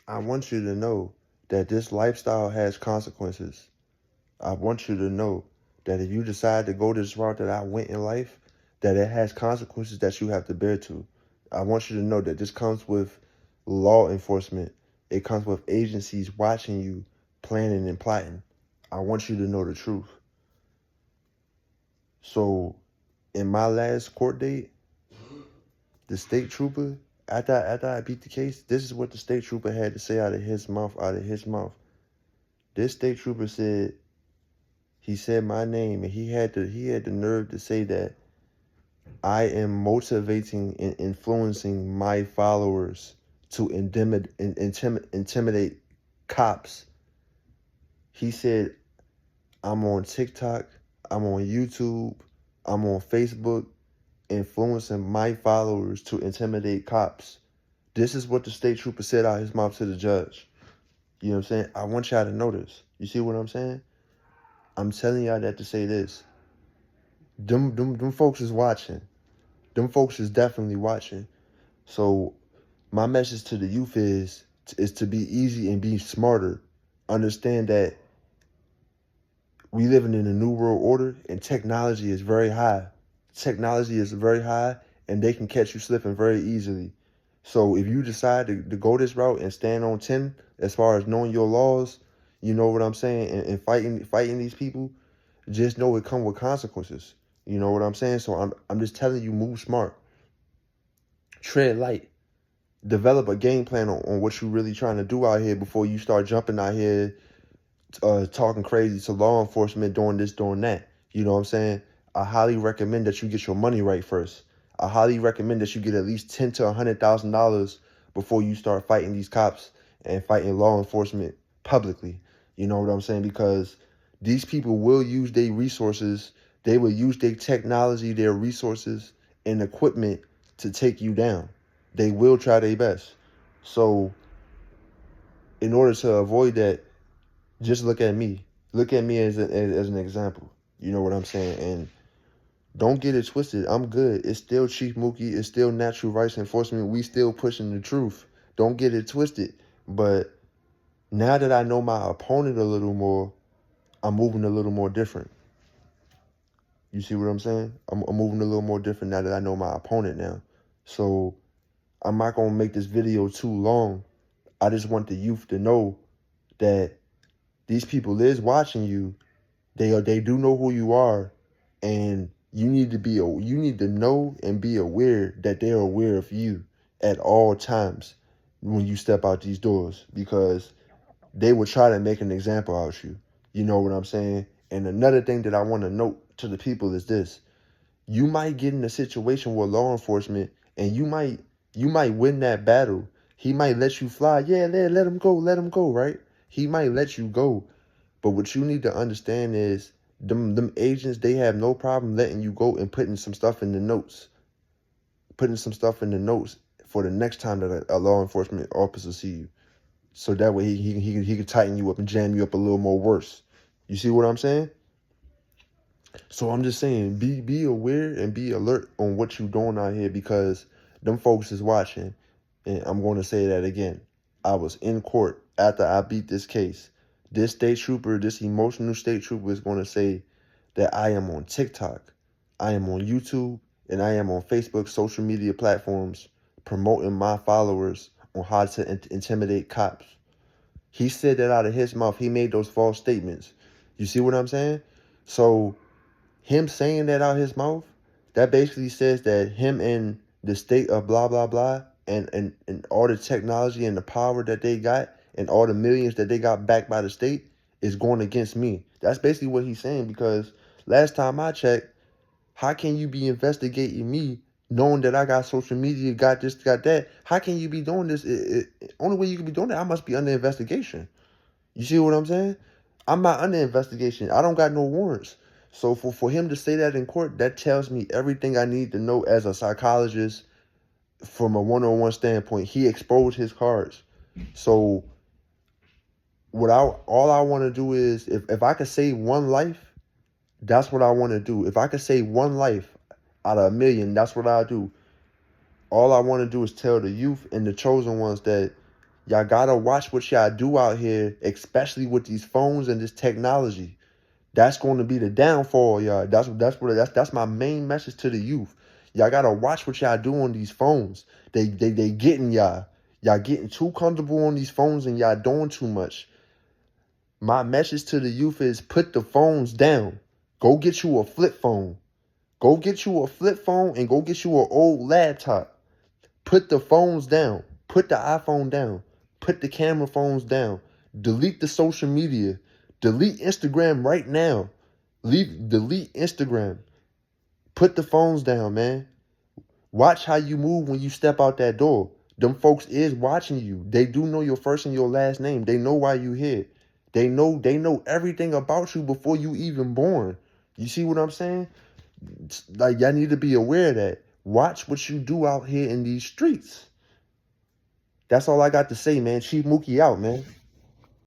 I want you to know that this lifestyle has consequences. I want you to know that if you decide to go this route that I went in life, that it has consequences that you have to bear to. I want you to know that this comes with law enforcement. It comes with agencies watching you, planning and plotting. I want you to know the truth. So, in my last court date, the state trooper, after I beat the case, this is what the state trooper had to say out of his mouth, This state trooper said, he said my name, and he had the nerve to say that I am motivating and influencing my followers to intimidate cops. He said, I'm on TikTok, I'm on YouTube, I'm on Facebook, influencing my followers to intimidate cops. This is what the state trooper said out his mouth to the judge. You know what I'm saying? I want y'all to know this. You see what I'm saying? I'm telling y'all that to say this. Them folks is watching. Them folks is definitely watching. So my message to the youth is to be easy and be smarter. Understand that we living in a new world order and technology is very high. Technology is very high and they can catch you slipping very easily. So if you decide to go this route and stand on 10 as far as knowing your laws, you know what I'm saying, and fighting these people, just know it come with consequences. You know what I'm saying? So I'm just telling you, move smart. Tread light. Develop a game plan on what you really trying to do out here before you start jumping out here talking crazy to law enforcement, doing this, doing that. You know what I'm saying? I highly recommend that you get your money right first. I highly recommend that you get at least $10,000 to $100,000 before you start fighting these cops and fighting law enforcement publicly. You know what I'm saying? Because these people will use their resources. They will use their technology, their resources, and equipment to take you down. They will try their best. So, in order to avoid that, just look at me. Look at me as an example. You know what I'm saying? And don't get it twisted. I'm good. It's still Chief Mookie. It's still Natural Rights Enforcement. We still pushing the truth. Don't get it twisted. But now that I know my opponent a little more, I'm moving a little more different. You see what I'm saying? I'm moving a little more different now that I know my opponent now. So I'm not going to make this video too long. I just want the youth to know that these people is watching you. They do know who you are, and you need to know and be aware that they're aware of you at all times when you step out these doors, because they will try to make an example out of you. You know what I'm saying? And another thing that I want to note to the people is this: you might get in a situation with law enforcement, and you might win that battle. He might let you fly. Yeah, let him go, right? He might let you go. But what you need to understand is them agents, they have no problem letting you go and putting some stuff in the notes. Putting some stuff in the notes for the next time that a law enforcement officer see you. So that way he can tighten you up and jam you up a little more worse. You see what I'm saying? So I'm just saying, be aware and be alert on what you doing out here, because them folks is watching. And I'm going to say that again. I was in court after I beat this case. This state trooper, this emotional state trooper, is going to say that I am on TikTok, I am on YouTube, and I am on Facebook social media platforms promoting my followers on how to intimidate cops. He said that out of his mouth. He made those false statements. You see what I'm saying? So him saying that out his mouth, that basically says that him and the state of blah, blah, blah, and all the technology and the power that they got and all the millions that they got backed by the state is going against me. That's basically what he's saying, because last time I checked, how can you be investigating me knowing that I got social media, got this, got that? How can you be doing this? Only way you can be doing that, I must be under investigation. You see what I'm saying? I'm not under investigation. I don't got no warrants. So for him to say that in court, that tells me everything I need to know as a psychologist from a one-on-one standpoint. He exposed his cards. So all I want to do is, if I could save one life, that's what I want to do. If I could save one life out of a million, that's what I'll do. All I want to do is tell the youth and the chosen ones that Y'all gotta watch what y'all do out here, especially with these phones and this technology. That's going to be the downfall, y'all. That's my main message to the youth. Y'all gotta watch what y'all do on these phones. They getting y'all. Y'all getting too comfortable on these phones and y'all doing too much. My message to the youth is put the phones down. Go get you a flip phone. Go get you a flip phone and go get you an old laptop. Put the phones down. Put the iPhone down. Put the camera phones down. Delete the social media. Delete Instagram right now. Delete Instagram. Put the phones down, man. Watch how you move when you step out that door. Them folks is watching you. They do know your first and your last name. They know why you here. They know everything about you before you even born. You see what I'm saying? Like, y'all need to be aware of that. Watch what you do out here in these streets. That's all I got to say, man. Chief Mookie out, man.